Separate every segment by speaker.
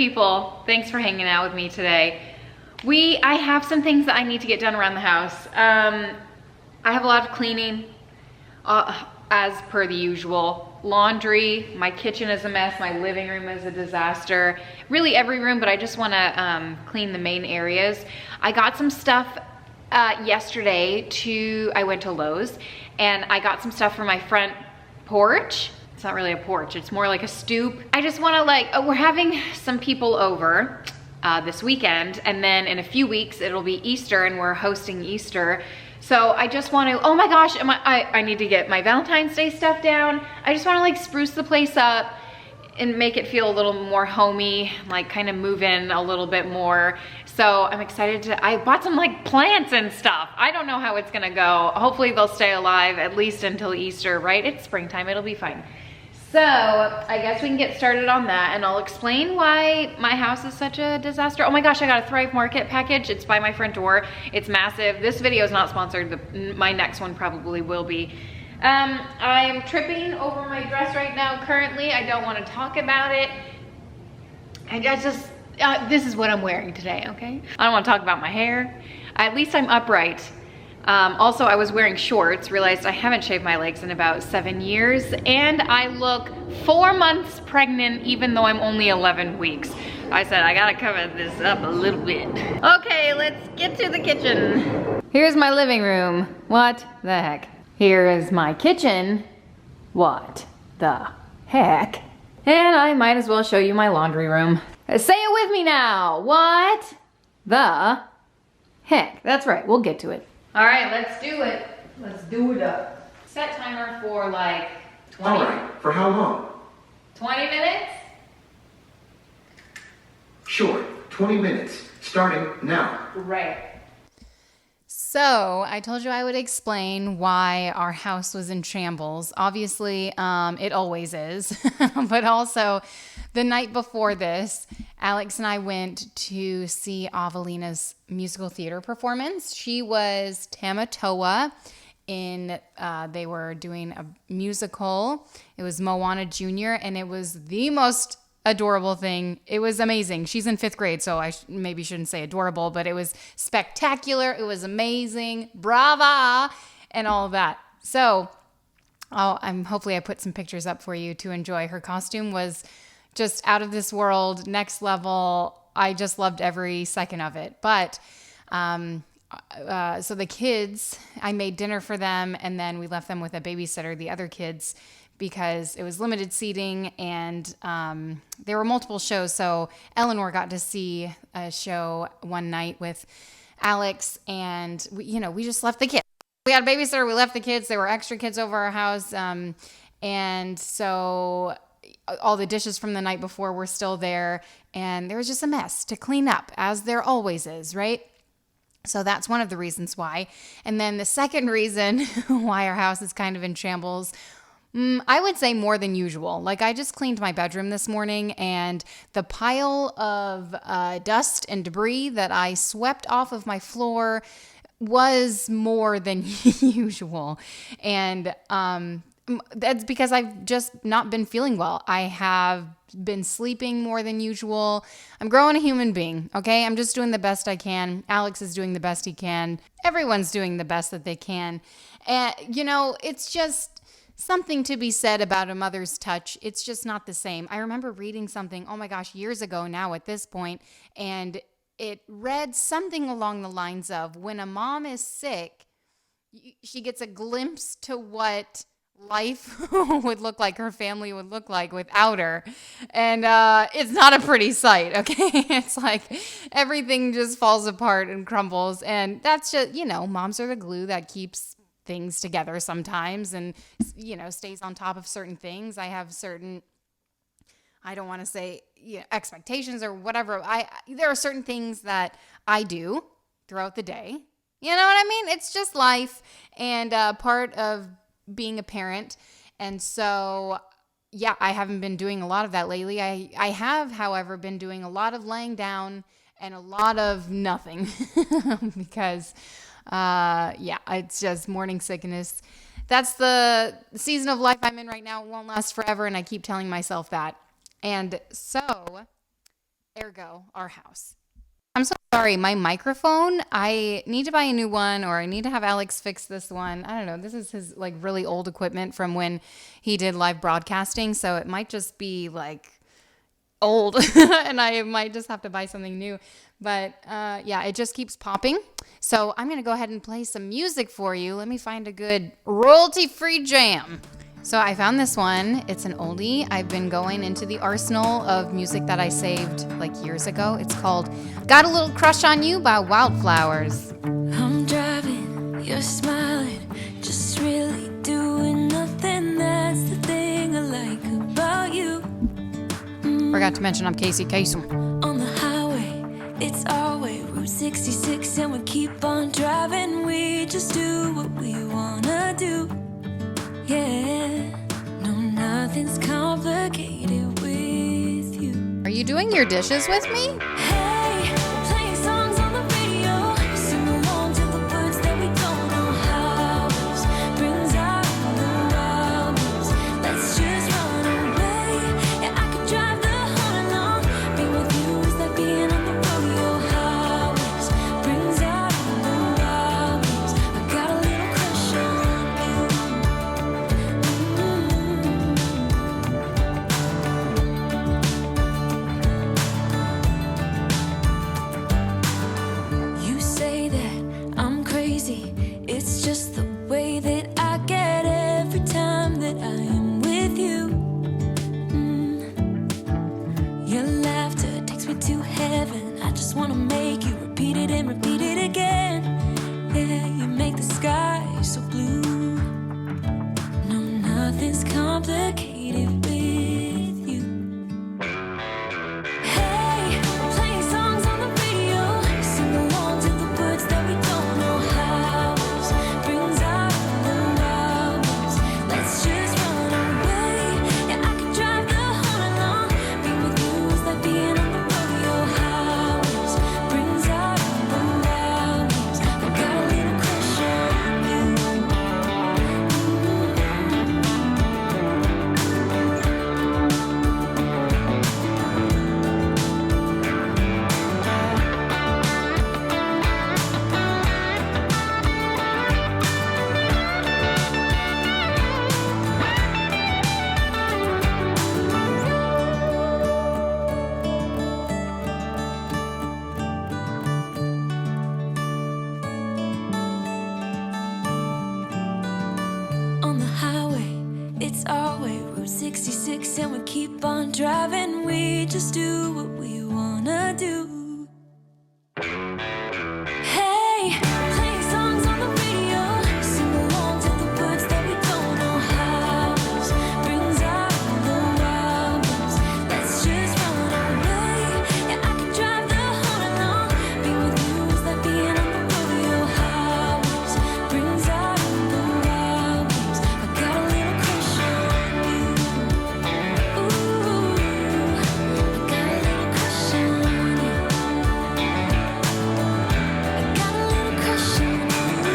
Speaker 1: people. Thanks for hanging out with me today. I have some things that I need to get done around the house. I have a lot of cleaning, as per the usual. Laundry, my kitchen is a mess, my living room is a disaster. Really every room, but I just wanna clean the main areas. I got some stuff yesterday I went to Lowe's, and I got some stuff for my front porch. It's not really a porch, it's more like a stoop. I just wanna we're having some people over this weekend, and then in a few weeks it'll be Easter and we're hosting Easter. So I just want to, oh my gosh, I need to get my Valentine's Day stuff down. I just want to spruce the place up and make it feel a little more homey, kind of move in a little bit more. So I'm excited I bought some plants and stuff. I don't know how it's gonna go. Hopefully they'll stay alive at least until Easter, right? It's springtime, it'll be fine. So I guess we can get started on that, and I'll explain why my house is such a disaster. Oh my gosh, I got a Thrive Market package. It's by my front door. It's massive. This video is not sponsored. My next one probably will be. I'm tripping over my dress right now currently. I don't want to talk about it. This is what I'm wearing today, okay? I don't want to talk about my hair. At least I'm upright. Also, I was wearing shorts, realized I haven't shaved my legs in about 7 years, and I look 4 months pregnant even though I'm only 11 weeks. I said I gotta cover this up a little bit. Okay, let's get to the kitchen. Here's my living room. What the heck? Here is my kitchen. What the heck? And I might as well show you my laundry room. Say it with me now. What the heck? That's right, we'll get to it. All right, let's do it. Let's do it up. Set timer for 20.
Speaker 2: All right, for how long?
Speaker 1: 20 minutes?
Speaker 2: Sure, 20 minutes, starting now.
Speaker 1: Right.
Speaker 3: So I told you I would explain why our house was in shambles. Obviously, it always is, but also the night before this, Alex and I went to see Avelina's musical theater performance. She was Tamatoa they were doing a musical. It was Moana Jr., and it was the most adorable thing. It was amazing. She's in 5th grade, so I maybe shouldn't say adorable, but it was spectacular. It was amazing. Brava! And all of that. So hopefully I put some pictures up for you to enjoy. Her costume was just out of this world, next level. I just loved every second of it. But so the kids, I made dinner for them, and then we left them with a babysitter, the other kids, because it was limited seating, and there were multiple shows. So Eleanor got to see a show one night with Alex, and we just left the kids. We had a babysitter, we left the kids. There were extra kids over our house, and so all the dishes from the night before were still there, and there was just a mess to clean up, as there always is, right? So that's one of the reasons why. And then the second reason why our house is kind of in shambles, I would say more than usual. I just cleaned my bedroom this morning, and the pile of dust and debris that I swept off of my floor was more than usual. And that's because I've just not been feeling well. I have been sleeping more than usual. I'm growing a human being, okay? I'm just doing the best I can. Alex is doing the best he can. Everyone's doing the best that they can. And, it's just something to be said about a mother's touch. It's just not the same. I remember reading something, oh my gosh, years ago now at this point, and it read something along the lines of, when a mom is sick, she gets a glimpse to what life would look like, her family would look like without her. And it's not a pretty sight, okay? It's everything just falls apart and crumbles. And that's just, moms are the glue that keeps things together sometimes, and, stays on top of certain things. I have certain, I don't want to say expectations or whatever. There are certain things that I do throughout the day. You know what I mean? It's just life and part of being a parent. And so, yeah, I haven't been doing a lot of that lately. I have, however, been doing a lot of laying down and a lot of nothing because, it's just morning sickness. That's the season of life I'm in right now. It won't last forever, and I keep telling myself that. And so ergo our house. I'm so sorry, my microphone, I need to buy a new one, or I need to have Alex fix this one. I don't know. This is his like really old equipment from when he did live broadcasting, so it might just be like old and I might just have to buy something new. But yeah, it just keeps popping. So I'm going to go ahead and play some music for you. Let me find a good royalty-free jam. So I found this one. It's an oldie. I've been going into the arsenal of music that I saved like years ago. It's called Got a Little Crush on You by Wildflowers.
Speaker 4: I'm driving, you're smiling, just really doing nothing. That's the thing I like about you.
Speaker 3: Forgot to mention I'm Casey Kasem.
Speaker 4: On the highway, it's our way, Route 66, and we keep on driving. We just do what we wanna do. Yeah, no, nothing's complicated with you.
Speaker 3: Are you doing your dishes with me?
Speaker 4: Hey, playing songs on the radio, sing along to the words that we don't know how. Brings out the wildness. Let's just run away. Yeah, I could drive the whole along. Being with you is like being on the rodeo highways. Brings out the wildness. I got a little crush on you. You say that I'm crazy. It's just the way that I get every time that I am with you. Your laughter takes me to heaven. I just wanna make you repeat it and repeat it again. Yeah, you make the sky so blue. No, nothing's complicated with you. Hey, playing songs on the radio, sing along to the words that we don't know how. Brings out the wildness. Let's just run away. Yeah, I could drive the whole along. Being with you is like being on the rodeo highways. Brings out the wildness. I got a little crush on you. On the highway, it's our way, Route 66, and we keep on driving. We just do what we wanna do. Hey, playing songs on the radio, sing along to the words that we don't know how. Brings out the wildness. Let's just run away. Yeah, I could drive the whole along. Being with you is like being on the rodeo highways. Brings out the wildness. I got a little crush on you. Ooh, I got a little crush on you. I got a little crush on you.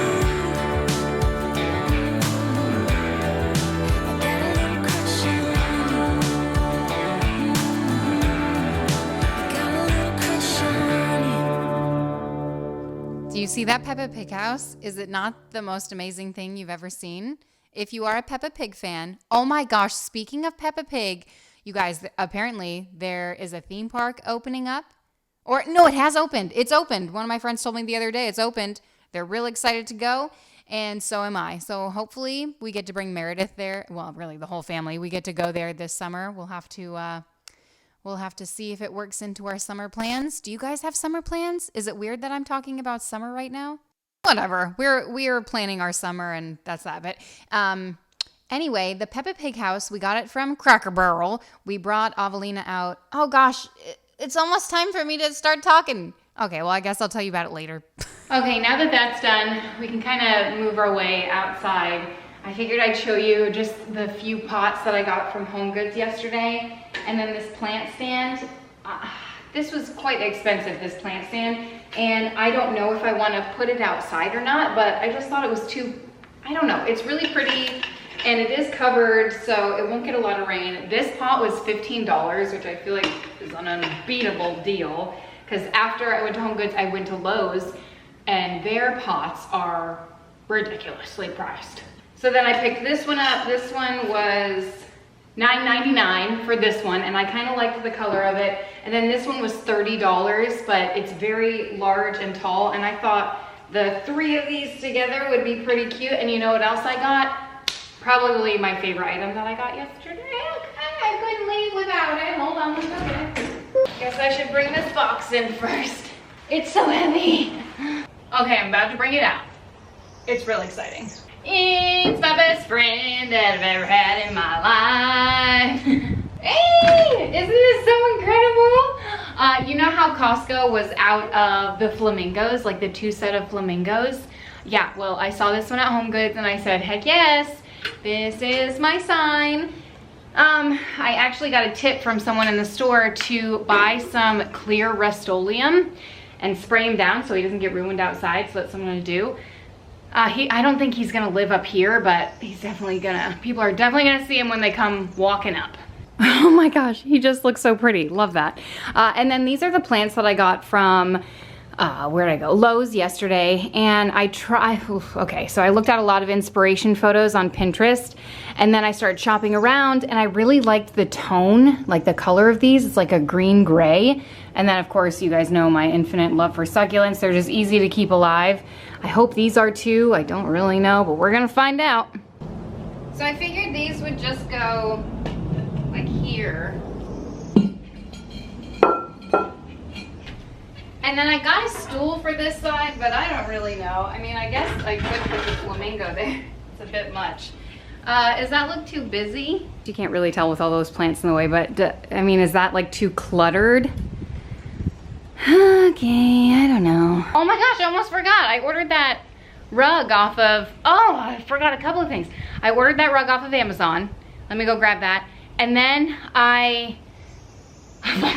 Speaker 4: I got a little crush on you. I got a little crush on you.
Speaker 3: Do you see that Peppa Pig house? Is it not the most amazing thing you've ever seen? If you are a Peppa Pig fan, oh my gosh, speaking of Peppa Pig, you guys, apparently there is a theme park opening up. Or no, it has opened. It's opened. One of my friends told me the other day it's opened. They're real excited to go, and so am I. So hopefully we get to bring Meredith there. Well, really the whole family. We get to go there this summer. We'll have to see if it works into our summer plans. Do you guys have summer plans? Is it weird that I'm talking about summer right now? Whatever. We're planning our summer, and that's that. But anyway, the Peppa Pig house, we got it from Cracker Barrel. We brought Avelina out. Oh gosh, it's almost time for me to start talking. Okay, well I guess I'll tell you about it later.
Speaker 1: Okay, now that that's done, we can kind of move our way outside. I figured I'd show you just the few pots that I got from Home Goods yesterday, and then this plant stand. This was quite expensive, this plant stand, and I don't know if I want to put it outside or not, but I just thought it was too, I don't know, it's really pretty. and it is covered, so it won't get a lot of rain. This pot was $15, which I feel like is an unbeatable deal, because after I went to Home Goods, I went to Lowe's, and their pots are ridiculously priced. So then I picked this one up. This one was $9.99 for this one, and I kind of liked the color of it. And then this one was $30, but it's very large and tall, and I thought the 3 of these together would be pretty cute. And you know what else I got? Probably my favorite item that I got yesterday. Okay, I couldn't leave without it. Hold on a second. Guess I should bring this box in first. It's so heavy. Okay, I'm about to bring it out. It's really exciting. It's my best friend that I've ever had in my life. Hey, isn't this so incredible? You know how Costco was out of the flamingos, like the 2 set of flamingos? Yeah, well, I saw this one at Home Goods and I said, heck yes, this is my sign. I actually got a tip from someone in the store to buy some clear Rust-Oleum and spray him down so he doesn't get ruined outside, so that's what I'm gonna do. I don't think he's gonna live up here, but he's definitely gonna, people are definitely gonna see him when they come walking up. Oh my gosh, he just looks so pretty. Love that. And then these are the plants that I got from, where did I go? Lowe's yesterday. And okay, so I looked at a lot of inspiration photos on Pinterest, and then I started shopping around, and I really liked the tone, like the color of these. It's like a green gray. And then of course, you guys know my infinite love for succulents. They're just easy to keep alive. I hope these are too. I don't really know, but we're gonna find out. So I figured these would just go like here. And then I got a stool for this side, but I don't really know. I mean, I guess I could put the flamingo there. It's a bit much. Does that look too busy? You can't really tell with all those plants in the way, but I mean, is that like too cluttered? Okay, I don't know. Oh my gosh, I almost forgot. I ordered that rug off of, oh, I forgot a couple of things. I ordered that rug off of Amazon. Let me go grab that. And then I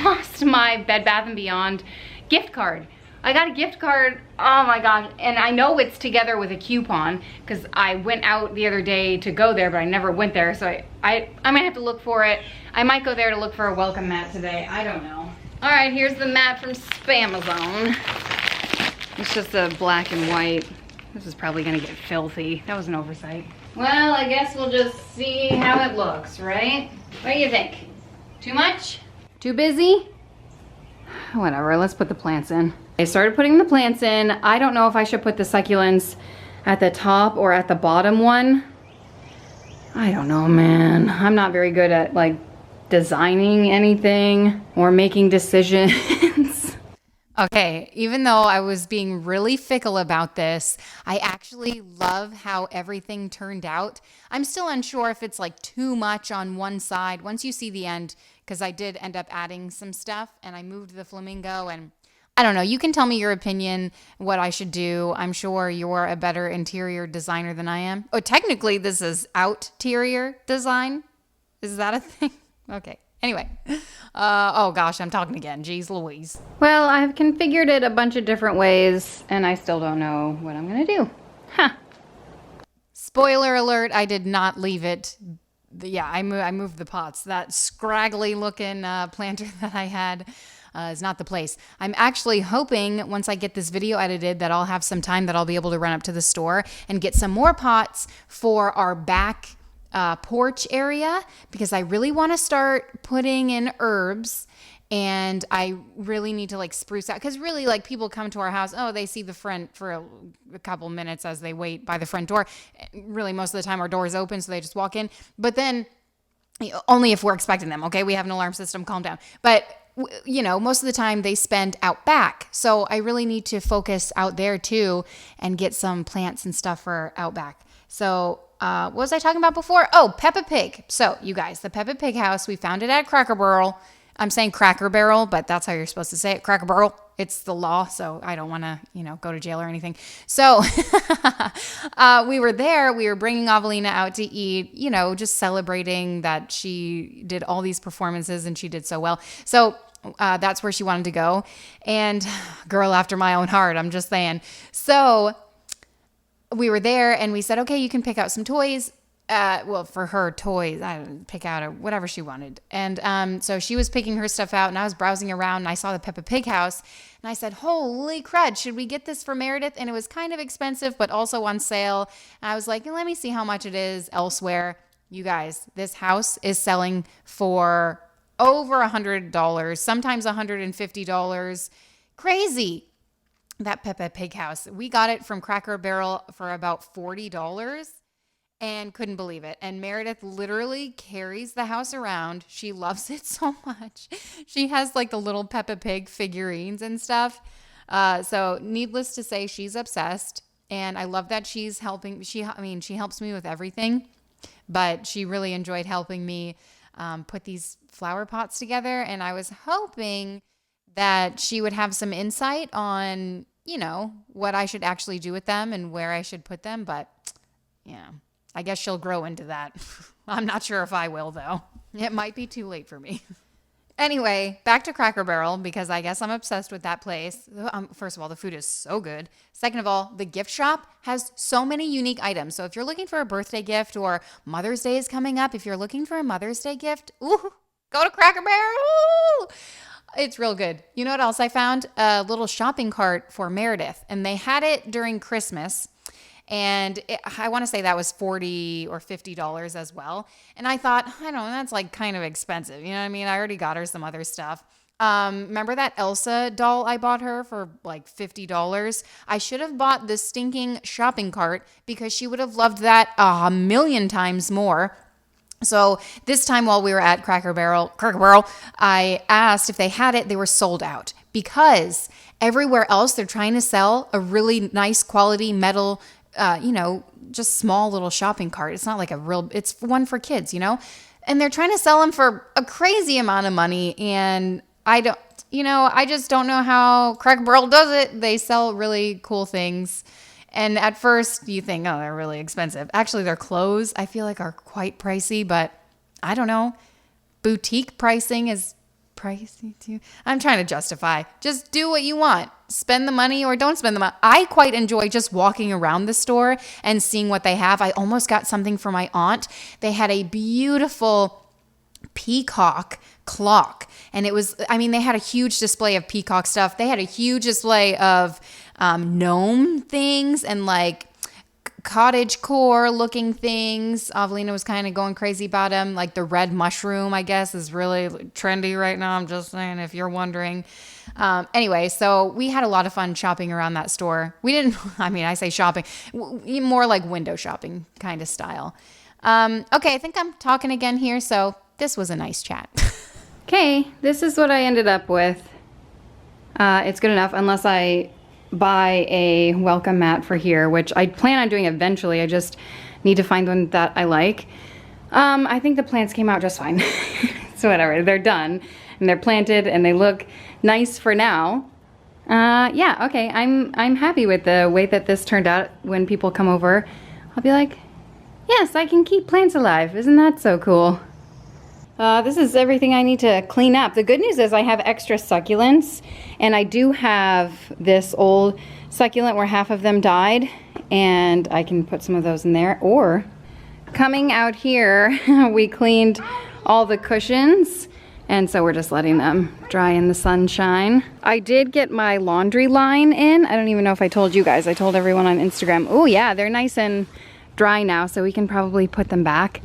Speaker 1: lost my Bed Bath & Beyond gift card. I got a gift card, oh my gosh, and I know it's together with a coupon because I went out the other day to go there, but I never went there, so I might have to look for it. I might go there to look for a welcome mat today, I don't know. All right, here's the mat from Spamazon. It's just a black and white. This is probably gonna get filthy. That was an oversight. Well, I guess we'll just see how it looks, right? What do you think? Too much? Too busy? Whatever, let's put the plants in. I started putting the plants in. I don't know if I should put the succulents at the top or at the bottom one. I don't know, man. I'm not very good at like designing anything or making decisions.
Speaker 3: Okay, even though I was being really fickle about this, I actually love how everything turned out. I'm still unsure if it's like too much on one side. Once you see the end, because I did end up adding some stuff and I moved the flamingo, and I don't know, you can tell me your opinion, what I should do. I'm sure you're a better interior designer than I am. Oh, technically this is outerior design. Is that a thing? Okay. Anyway, oh gosh, I'm talking again. Jeez Louise. Well, I've configured it a bunch of different ways, and I still don't know what I'm gonna do. Huh. Spoiler alert, I did not leave it. Yeah, I moved the pots. That scraggly looking planter that I had is not the place. I'm actually hoping once I get this video edited that I'll have some time that I'll be able to run up to the store and get some more pots for our back porch area, because I really want to start putting in herbs, and I really need to like spruce out, because really like people come to our house, oh, they see the front for a couple minutes as they wait by the front door. Really most of the time our door is open, so they just walk in, but then only if we're expecting them. Okay, we have an alarm system, calm down. But you know, most of the time they spend out back, so I really need to focus out there too and get some plants and stuff for out back. So what was I talking about before? Oh, Peppa Pig. So you guys, the Peppa Pig house, we found it at Cracker Barrel. I'm saying Cracker Barrel, but that's how you're supposed to say it. Cracker Barrel. It's the law, so I don't want to, go to jail or anything. So we were there. We were bringing Avelina out to eat, just celebrating that she did all these performances and she did so well. So that's where she wanted to go. And girl after my own heart, I'm just saying. So we were there and we said, okay, you can pick out some toys. well, for her toys, I don't know, pick out or whatever she wanted. And so she was picking her stuff out, and I was browsing around, and I saw the Peppa Pig house, and I said, holy crud, should we get this for Meredith? And it was kind of expensive, but also on sale. And I was like, let me see how much it is elsewhere. You guys, this house is selling for over $100, sometimes $150. Crazy. That Peppa Pig house. We got it from Cracker Barrel for about $40 and couldn't believe it. And Meredith literally carries the house around. She loves it so much. She has like the little Peppa Pig figurines and stuff. So needless to say, she's obsessed. And I love that she's helping. She helps me with everything, but she really enjoyed helping me put these flower pots together. And I was hoping that she would have some insight on, what I should actually do with them and where I should put them. But, I guess she'll grow into that. I'm not sure if I will, though. It might be too late for me. Anyway, back to Cracker Barrel, because I guess I'm obsessed with that place. First of all, the food is so good. Second of all, the gift shop has so many unique items. So if you're looking for a birthday gift, or Mother's Day is coming up, if you're looking for a Mother's Day gift, go to Cracker Barrel. Ooh, it's real good. You know what else I found? A little shopping cart for Meredith. And they had it during Christmas. And I want to say that was $40 or $50 as well. And I thought, I don't know, that's like kind of expensive. You know what I mean? I already got her some other stuff. Remember that Elsa doll I bought her for like $50? I should have bought this stinking shopping cart, because she would have loved that a million times more. So this time while we were at Cracker Barrel, I asked if they had it. They were sold out, because everywhere else they're trying to sell a really nice quality metal, just small little shopping cart. It's not like it's one for kids, and they're trying to sell them for a crazy amount of money. And I just don't know how Cracker Barrel does it. They sell really cool things. And at first you think, oh, they're really expensive. Actually, their clothes, I feel like, are quite pricey, but I don't know. Boutique pricing is pricey too. I'm trying to justify. Just do what you want. Spend the money or don't spend the money. I quite enjoy just walking around the store and seeing what they have. I almost got something for my aunt. They had a beautiful peacock clock. And they had a huge display of peacock stuff. They had a huge display of gnome things and like cottage core looking things. Avelina was kind of going crazy about them. Like the red mushroom, I guess, is really trendy right now. I'm just saying, if you're wondering. Anyway, so we had a lot of fun shopping around that store. I say shopping, more like window shopping kind of style. Okay, I think I'm talking again here. So this was a nice chat.
Speaker 5: Okay, this is what I ended up with. It's good enough, unless I buy a welcome mat for here, which I plan on doing eventually. I just need to find one that I like. I think the plants came out just fine. So whatever, they're done and they're planted and they look nice for now. Yeah, okay, I'm happy with the way that this turned out. When people come over, I'll be like, yes, I can keep plants alive. Isn't that so cool? This is everything I need to clean up. The good news is I have extra succulents, and I do have this old succulent where half of them died, and I can put some of those in there. Or coming out here, we cleaned all the cushions, and so we're just letting them dry in the sunshine. I did get my laundry line in. I don't even know if I told you guys. I told everyone on Instagram. Oh yeah, they're nice and dry now, so we can probably put them back.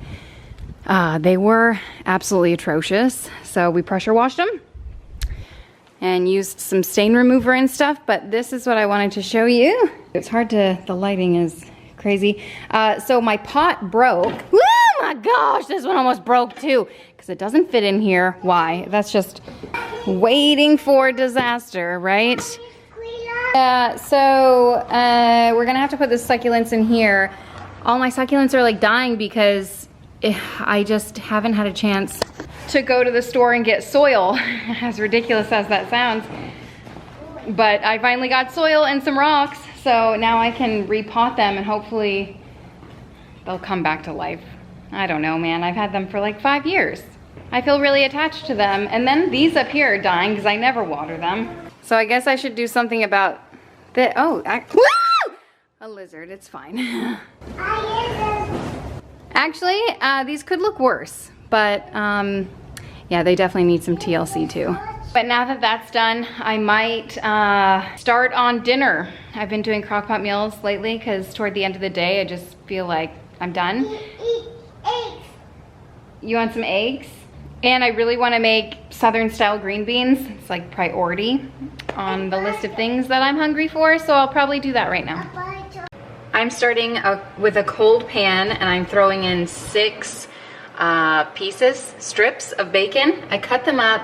Speaker 5: They were absolutely atrocious, so we pressure washed them and used some stain remover and stuff, but this is what I wanted to show you. It's hard to, the lighting is crazy. So my pot broke. Woo, my gosh, this one almost broke too, because it doesn't fit in here. Why? That's just waiting for disaster, right? So we're gonna have to put the succulents in here. All my succulents are like dying because I just haven't had a chance to go to the store and get soil, as ridiculous as that sounds. But I finally got soil and some rocks, so now I can repot them and hopefully they'll come back to life. I don't know, man. I've had them for like 5 years. I feel really attached to them. And then these up here are dying because I never water them. So I guess I should do something about the, woo! A lizard, it's fine. Actually, these could look worse, but yeah, they definitely need some TLC too. But now that that's done, I might start on dinner. I've been doing crock-pot meals lately because toward the end of the day, I just feel like I'm done.
Speaker 6: Eggs.
Speaker 5: You want some eggs? And I really want to make Southern-style green beans. It's like priority on the list of things that I'm hungry for, so I'll probably do that right now. I'm starting with a cold pan, and I'm throwing in 6 strips of bacon. I cut them up.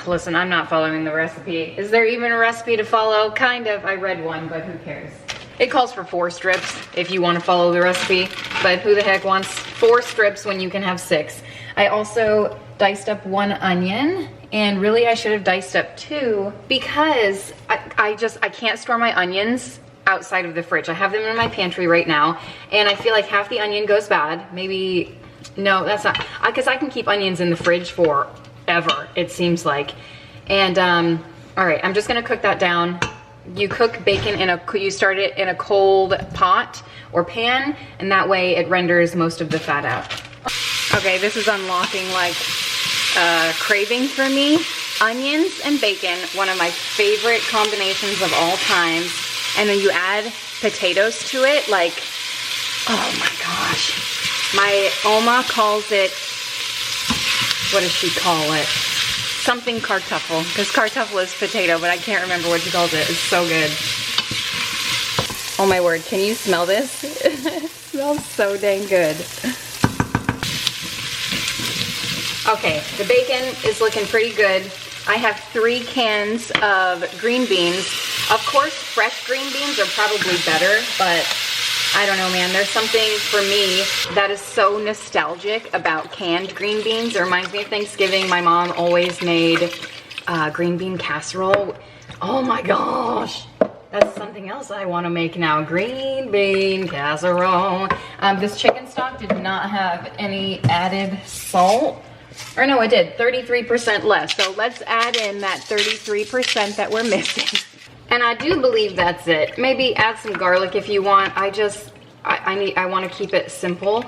Speaker 5: Listen, I'm not following the recipe. Is there even a recipe to follow? Kind of. I read one, but who cares? It calls for 4 strips if you want to follow the recipe, but who the heck wants 4 strips when you can have 6? I also diced up 1 onion, and really I should have diced up 2 because I can't store my onions outside of the fridge. I have them in my pantry right now, and I feel like half the onion goes bad. Maybe, no, that's not, because I can keep onions in the fridge forever, it seems like. And all right, I'm just gonna cook that down. You cook bacon you start it in a cold pot or pan, and that way it renders most of the fat out. Okay, this is unlocking like cravings for me. Onions and bacon, one of my favorite combinations of all times. And then you add potatoes to it, like, oh my gosh. My Oma calls it, what does she call it? Something kartoffel, because kartoffel is potato, but I can't remember what she calls it. It's so good. Oh my word, can you smell this? It smells so dang good. Okay, the bacon is looking pretty good. I have 3 cans of green beans. Of course, fresh green beans are probably better, but I don't know, man. There's something for me that is so nostalgic about canned green beans. It reminds me of Thanksgiving. My mom always made green bean casserole. Oh my gosh. That's something else I want to make now. Green bean casserole. This chicken stock did not have any added salt. Or no, it did, 33% less. So let's add in that 33% that we're missing. And I do believe that's it. Maybe add some garlic if you want. I want to keep it simple.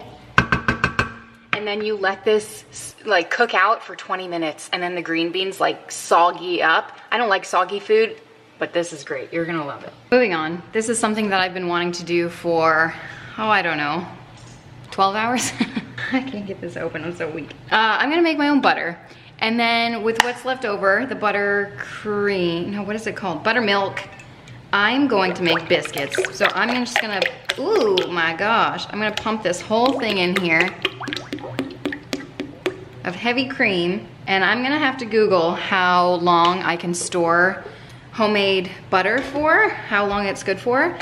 Speaker 5: And then you let this like cook out for 20 minutes, and then the green beans like soggy up. I don't like soggy food, but this is great. You're gonna love it. Moving on. This is something that I've been wanting to do for, oh, I don't know, 12 hours? I can't get this open, I'm so weak. I'm gonna make my own butter. And then with what's left over, the buttercream, no, what is it called? Buttermilk. I'm going to make biscuits. So I'm just gonna, ooh my gosh. I'm gonna pump this whole thing in here of heavy cream. And I'm gonna have to Google how long I can store homemade butter for, how long it's good for.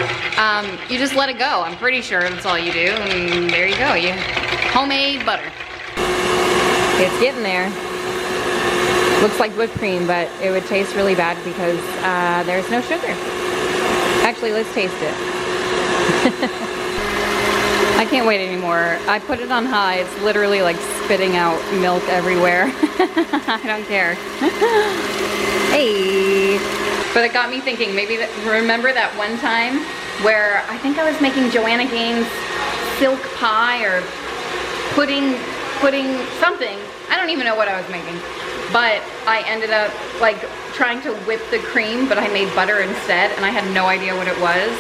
Speaker 5: You just let it go. I'm pretty sure that's all you do. And there you go, homemade butter. It's getting there. Looks like whipped cream, but it would taste really bad because there's no sugar. Actually, let's taste it. I can't wait anymore. I put it on high. It's literally like spitting out milk everywhere. I don't care. Hey. But it got me thinking, maybe remember that one time where I think I was making Joanna Gaines silk pie or pudding something. I don't even know what I was making. But I ended up like trying to whip the cream, but I made butter instead, and I had no idea what it was.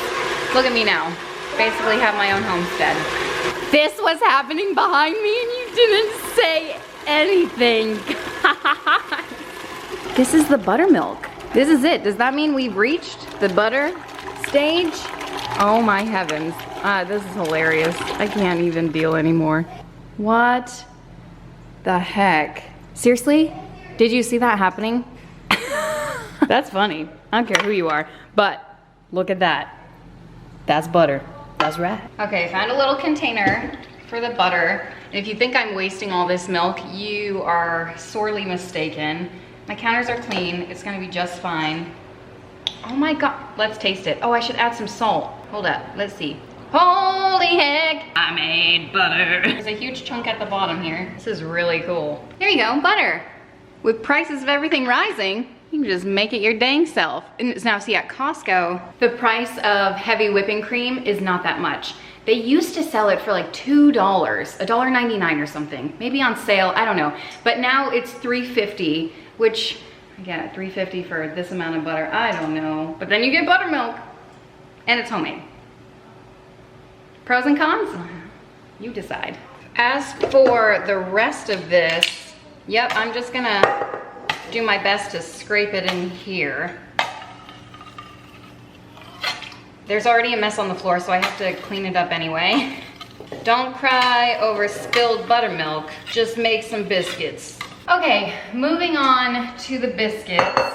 Speaker 5: Look at me now. Basically have my own homestead. This was happening behind me and you didn't say anything. This is the buttermilk. This is it. Does that mean we've reached the butter stage? Oh my heavens. This is hilarious. I can't even deal anymore. What the heck? Seriously? Did you see that happening? That's funny. I don't care who you are, but look at that. That's butter. That's right. Okay, found a little container for the butter. And if you think I'm wasting all this milk, you are sorely mistaken. My counters are clean. It's gonna be just fine. Oh my God, let's taste it. Oh, I should add some salt. Hold up, let's see. Holy heck, I made butter. There's a huge chunk at the bottom here. This is really cool. There you go, butter. With prices of everything rising, you can just make it your dang self. And now see, at Costco, the price of heavy whipping cream is not that much.
Speaker 1: They used to sell it for like $2, $1.99 or something, maybe on sale, I don't know. But now it's $3.50, which again, $3.50 for this amount of butter, I don't know. But then you get buttermilk and it's homemade. Pros and cons? You decide. As for the rest of this, yep, I'm just gonna do my best to scrape it in here. There's already a mess on the floor, so I have to clean it up anyway. Don't cry over spilled buttermilk, just make some biscuits. Okay, moving on to the biscuits.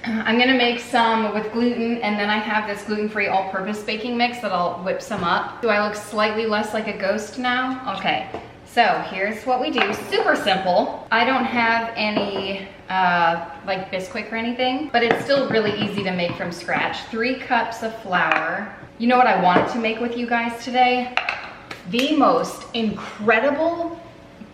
Speaker 1: I'm gonna make some with gluten, and then I have this gluten-free all-purpose baking mix that I'll whip some up. Do I look slightly less like a ghost now? Okay, so here's what we do. Super simple. I don't have any like Bisquick or anything, but it's still really easy to make from scratch. 3 cups of flour. You know what I wanted to make with you guys today? The most incredible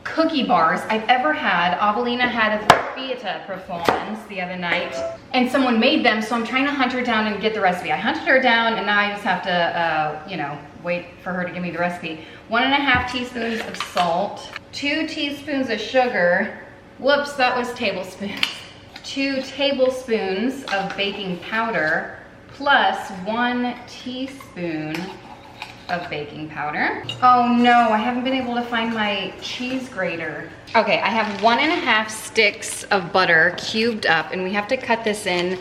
Speaker 1: cookie bars I've ever had. Avelina had a theater performance the other night and someone made them, so I'm trying to hunt her down and get the recipe. I hunted her down and now I just have to, you know, wait for her to give me the recipe. 1.5 teaspoons of salt, 2 teaspoons of sugar. Whoops, that was tablespoons. 2 tablespoons of baking powder plus 1 teaspoon of baking powder. Oh no, I haven't been able to find my cheese grater. Okay, I have 1.5 sticks of butter cubed up and we have to cut this in.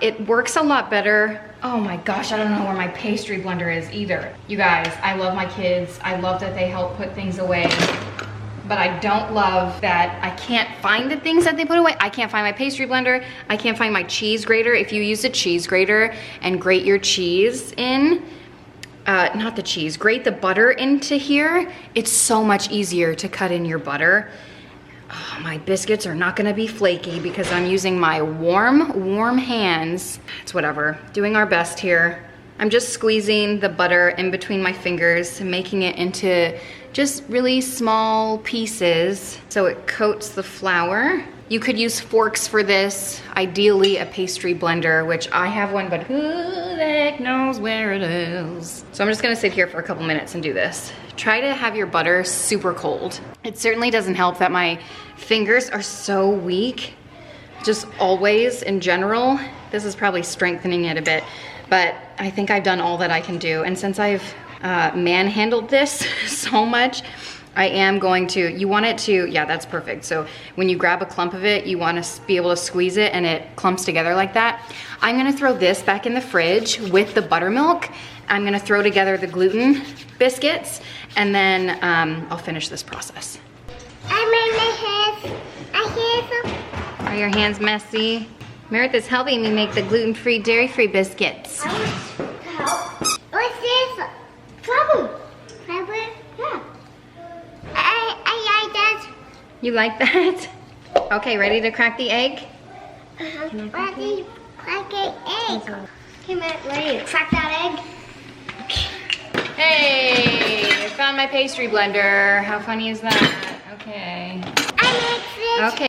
Speaker 1: It works a lot better. Oh my gosh, I don't know where my pastry blender is either. You guys, I love my kids. I love that they help put things away. But I don't love that I can't find the things that they put away. I can't find my pastry blender. I can't find my cheese grater. If you use a cheese grater and grate your cheese in, not the cheese, grate the butter into here, it's so much easier to cut in your butter. Oh, my biscuits are not gonna be flaky because I'm using my warm hands. It's whatever, doing our best here. I'm just squeezing the butter in between my fingers and making it into just really small pieces so it coats the flour. You could use forks for this, ideally a pastry blender, which I have one, but who the heck knows where it is. So I'm just gonna sit here for a couple minutes and do this. Try to have your butter super cold. It certainly doesn't help that my fingers are so weak, just always in general. This is probably strengthening it a bit, but I think I've done all that I can do. And since I've manhandled this so much, I am going to, you want it to, yeah, that's perfect. So when you grab a clump of it, you want to be able to squeeze it and it clumps together like that. I'm gonna throw this back in the fridge with the buttermilk. I'm gonna throw together the gluten biscuits and then I'll finish this process.
Speaker 6: I made my hands.
Speaker 1: Are your hands messy? Meredith's helping me make the gluten-free, dairy-free biscuits.
Speaker 6: I want to help. What's this? Trouble. Trouble? Yeah. I like that.
Speaker 1: You like that? Okay, ready to crack the egg?
Speaker 6: Ready to crack an egg. Okay, ready to crack that egg?
Speaker 1: Hey, I found my pastry blender. How funny is that? Okay.
Speaker 6: I mixed it.
Speaker 1: Okay.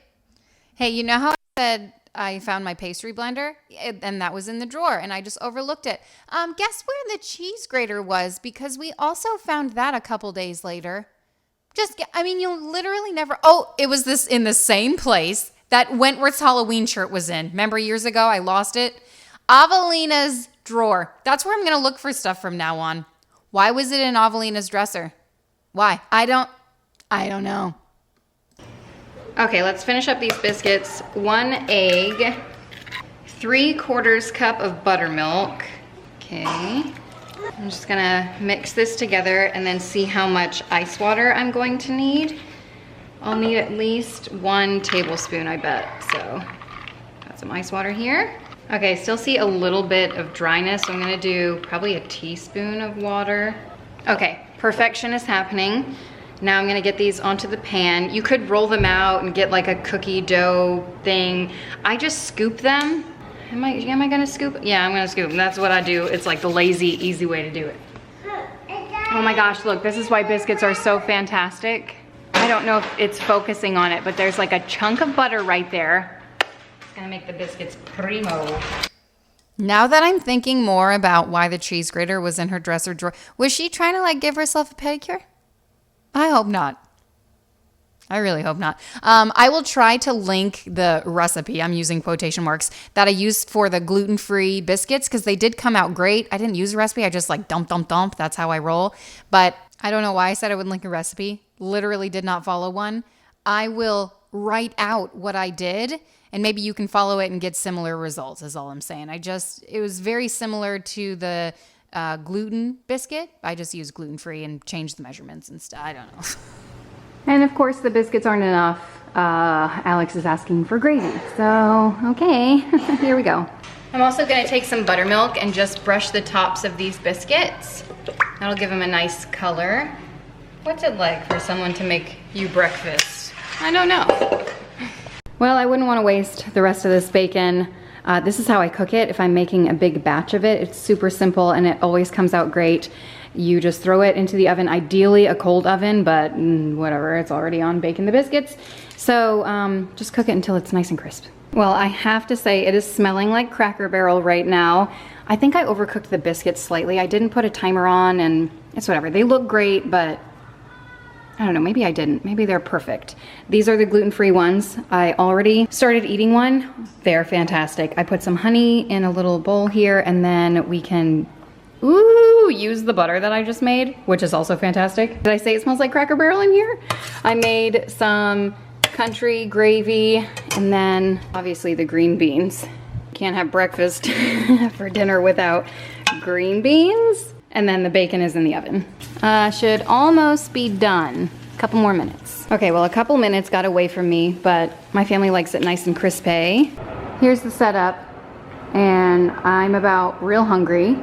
Speaker 3: Hey, you know how I said I found my pastry blender? And that was in the drawer and I just overlooked it. Guess where the cheese grater was? Because we also found that a couple days later. I mean, you'll literally never, oh, it was this in the same place that Wentworth's Halloween shirt was in. Remember years ago, I lost it? Avelina's drawer. That's where I'm going to look for stuff from now on. Why was it in Avelina's dresser? Why? I don't know.
Speaker 1: Okay, let's finish up these biscuits. 1 egg, 3/4 cup of buttermilk. Okay. I'm just gonna mix this together and then see how much ice water I'm going to need. I'll need at least 1 tablespoon, I bet. So, got some ice water here. Okay, still see a little bit of dryness, so I'm gonna do probably a teaspoon of water. Okay, perfection is happening. Now I'm gonna get these onto the pan. You could roll them out and get like a cookie dough thing. I just scoop them. Am I gonna scoop? Yeah, I'm gonna scoop them. That's what I do. It's like the lazy, easy way to do it. Oh my gosh, look, this is why biscuits are so fantastic. I don't know if it's focusing on it, but there's like a chunk of butter right there. It's gonna make the biscuits primo.
Speaker 3: Now that I'm thinking more about why the cheese grater was in her dresser drawer, was she trying to like give herself a pedicure? I hope not. I really hope not. I will try to link the recipe, I'm using quotation marks, that I used for the gluten-free biscuits because they did come out great. I didn't use a recipe. I just like dump. That's how I roll. But I don't know why I said I would link a recipe. Literally did not follow one. I will write out what I did and maybe you can follow it and get similar results is all I'm saying. It was very similar to the gluten biscuit. I just used gluten-free and changed the measurements and stuff. I don't know.
Speaker 5: And of course the biscuits aren't enough. Alex is asking for gravy. So, okay, here we go. I'm also gonna take some buttermilk and just brush the tops of these biscuits. That'll give them a nice color. What's it like for someone to make you breakfast? I don't know. Well, I wouldn't want to waste the rest of this bacon. This is how I cook it if I'm making a big batch of it. It's super simple and it always comes out great. You just throw it into the oven, ideally a cold oven, but whatever, it's already on baking the biscuits. So just cook it until it's nice and crisp. Well, I have to say it is smelling like Cracker Barrel right now. I think I overcooked the biscuits slightly. I didn't put a timer on and it's whatever. They look great, but I don't know, maybe I didn't. Maybe they're perfect. These are the gluten-free ones. I already started eating one. They're fantastic. I put some honey in a little bowl here and then we can, use the butter that I just made, which is also fantastic. Did I say it smells like Cracker Barrel in here? I made some country gravy and then obviously the green beans. Can't have breakfast for dinner without green beans. And then the bacon is in the oven. Should almost be done. A couple more minutes. Okay, well a couple minutes got away from me, but my family likes it nice and crispy. Here's the setup, and I'm about real hungry,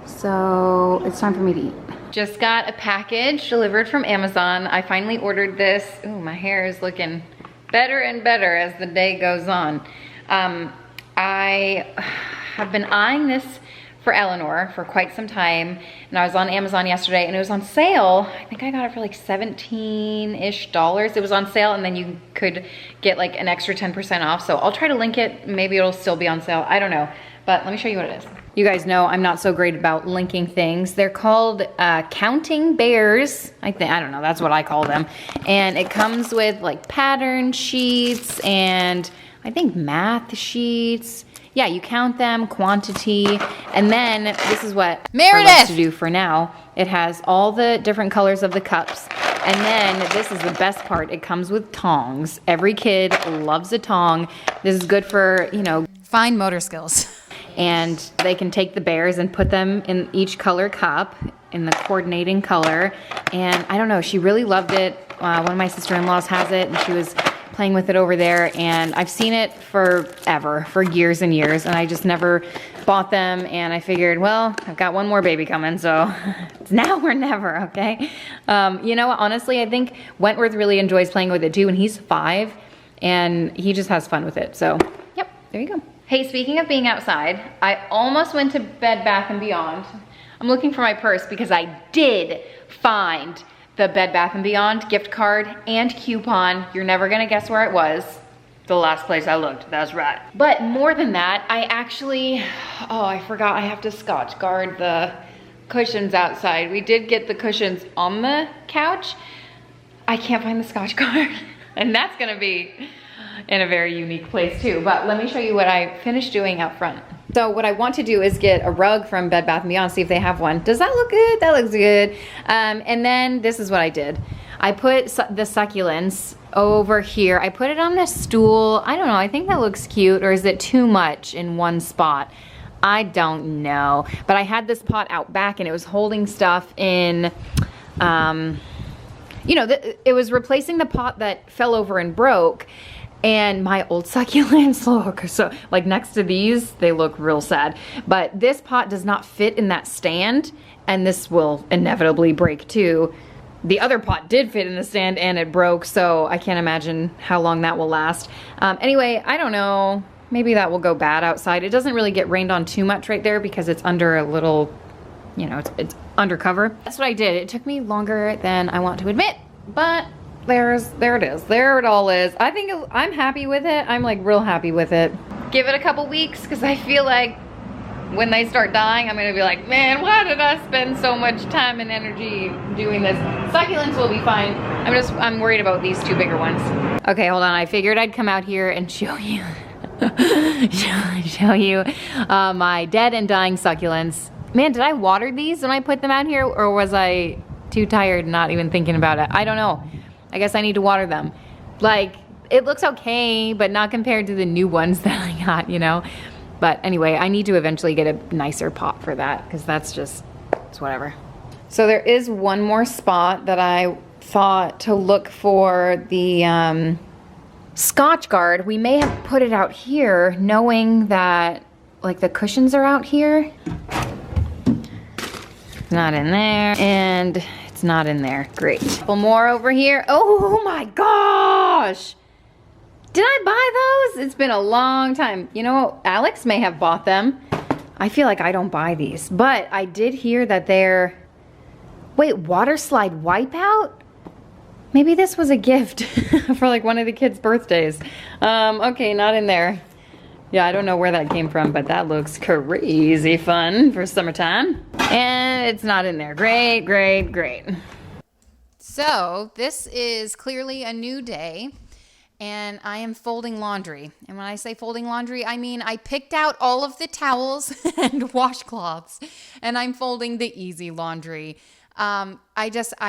Speaker 5: so it's time for me to eat.
Speaker 1: Just got a package delivered from Amazon. I finally ordered this. Ooh, my hair is looking better and better as the day goes on. I have been eyeing this for Eleanor for quite some time, and I was on Amazon yesterday and it was on sale. I think I got it for like $17-ish. It was on sale and then you could get like an extra 10% off. So I'll try to link it. Maybe it'll still be on sale. I don't know, but let me show you what it is. You guys know I'm not so great about linking things. They're called counting bears. I don't know, that's what I call them. And it comes with like pattern sheets and I think math sheets. Yeah, you count them, quantity, and then this is what Meredith likes to do for now. It has all the different colors of the cups, and then this is the best part. It comes with tongs. Every kid loves a tong. This is good for, you know,
Speaker 3: Fine motor skills.
Speaker 5: and they can take the bears and put them in each color cup in the coordinating color. And I don't know, she really loved it. One of my sister-in-laws has it, and she was playing with it over there, and I've seen it forever, for years and years, and I just never bought them, and I figured, well, I've got one more baby coming, so it's now or never, okay? You know what, honestly, I think Wentworth really enjoys playing with it too, and he's 5, and he just has fun with it, so, yep, there you go.
Speaker 1: Hey, speaking of being outside, I almost went to Bed Bath & Beyond. I'm looking for my purse because I did find the Bed Bath & Beyond gift card and coupon. You're never gonna guess where it was. The last place I looked, that's right. But more than that, I actually, I forgot I have to Scotch guard the cushions outside. We did get the cushions on the couch. I can't find the Scotch guard. And that's gonna be in a very unique place too. But let me show you what I finished doing out front.
Speaker 5: So what I want to do is get a rug from Bed Bath & Beyond, see if they have one. Does that look good? That looks good. And then this is what I did. I put the succulents over here. I put it on a stool. I don't know, I think that looks cute, or is it too much in one spot? I don't know. But I had this pot out back and it was holding stuff in, you know, it was replacing the pot that fell over and broke. And my old succulents look so, like next to these, they look real sad. But this pot does not fit in that stand, and this will inevitably break too. The other pot did fit in the stand and it broke, so I can't imagine how long that will last. Anyway, I don't know, maybe that will go bad outside. It doesn't really get rained on too much right there because it's under a little, you know, it's undercover. That's what I did. It took me longer than I want to admit, but there it is. There it all is. I think I'm happy with it. I'm like real happy with it.
Speaker 1: Give it a couple weeks because I feel like when they start dying, I'm gonna be like, man, why did I spend so much time and energy doing this? Succulents will be fine. I'm worried about these two bigger ones. Okay, hold on. I figured I'd come out here and show you, show you my dead and dying succulents. Man, did I water these when I put them out here, or was I too tired not even thinking about it? I don't know. I guess I need to water them. Like, it looks okay, but not compared to the new ones that I got, you know? But anyway, I need to eventually get a nicer pot for that, because it's whatever. So there is one more spot that I thought to look for the Scotch guard. We may have put it out here knowing that like the cushions are out here. It's not in there, and it's not in there. Great. A couple more over here. Oh my gosh! Did I buy those? It's been a long time. You know, Alex may have bought them. I feel like I don't buy these, but I did hear that they're, wait, water slide wipeout? Maybe this was a gift for like one of the kids' birthdays. Okay, not in there. Yeah, I don't know where that came from, but that looks crazy fun for summertime. And it's not in there. Great, great, great.
Speaker 3: So this is clearly a new day, and I am folding laundry. And when I say folding laundry, I mean I picked out all of the towels and washcloths, and I'm folding the easy laundry. I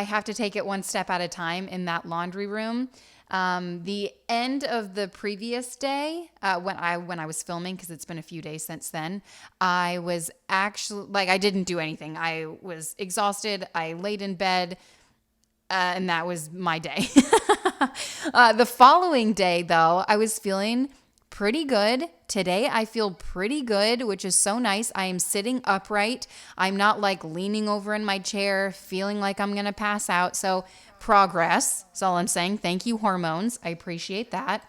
Speaker 3: have to take it one step at a time in that laundry room. The end of the previous day, when I was filming, because it's been a few days since then, I was actually, like, I didn't do anything. I was exhausted. I laid in bed, and that was my day. The following day, though, I was feeling pretty good. Today, I feel pretty good, which is so nice. I am sitting upright. I'm not like leaning over in my chair, feeling like I'm going to pass out. So progress, that's all I'm saying. Thank you, hormones. I appreciate that.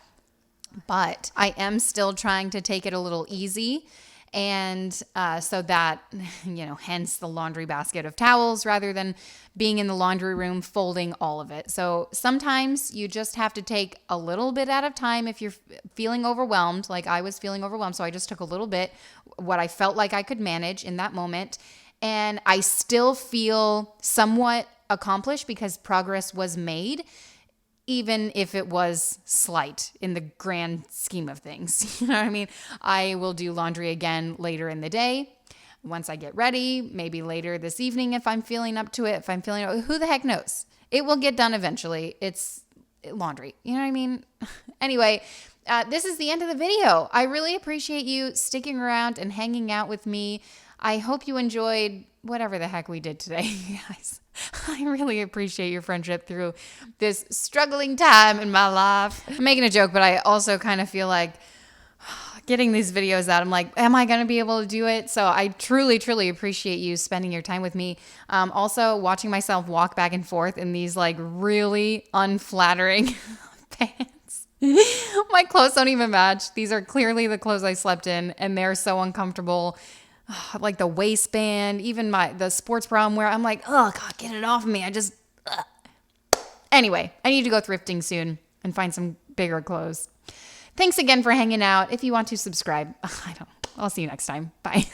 Speaker 3: But I am still trying to take it a little easy. And so that, you know, hence the laundry basket of towels rather than being in the laundry room folding all of it. So sometimes you just have to take a little bit at a time if you're feeling overwhelmed, like I was feeling overwhelmed. So I just took a little bit, what I felt like I could manage in that moment. And I still feel somewhat accomplished because progress was made, even if it was slight in the grand scheme of things. You know what I mean? I will do laundry again later in the day once I get ready, maybe later this evening if I'm feeling up to it. If I'm feeling, who the heck knows? It will get done eventually. It's laundry. You know what I mean? Anyway, this is the end of the video. I really appreciate you sticking around and hanging out with me. I hope you enjoyed whatever the heck we did today, guys. I really appreciate your friendship through this struggling time in my life. I'm making a joke, but I also kind of feel like getting these videos out, I'm like, am I going to be able to do it? So I truly, truly appreciate you spending your time with me. Also, watching myself walk back and forth in these like really unflattering pants. My clothes don't even match. These are clearly the clothes I slept in, and they're so uncomfortable. Like the waistband, even the sports bra I'm wearing. I'm like, oh God, get it off of me. Anyway, I need to go thrifting soon and find some bigger clothes. Thanks again for hanging out. If you want to subscribe, I'll see you next time. Bye.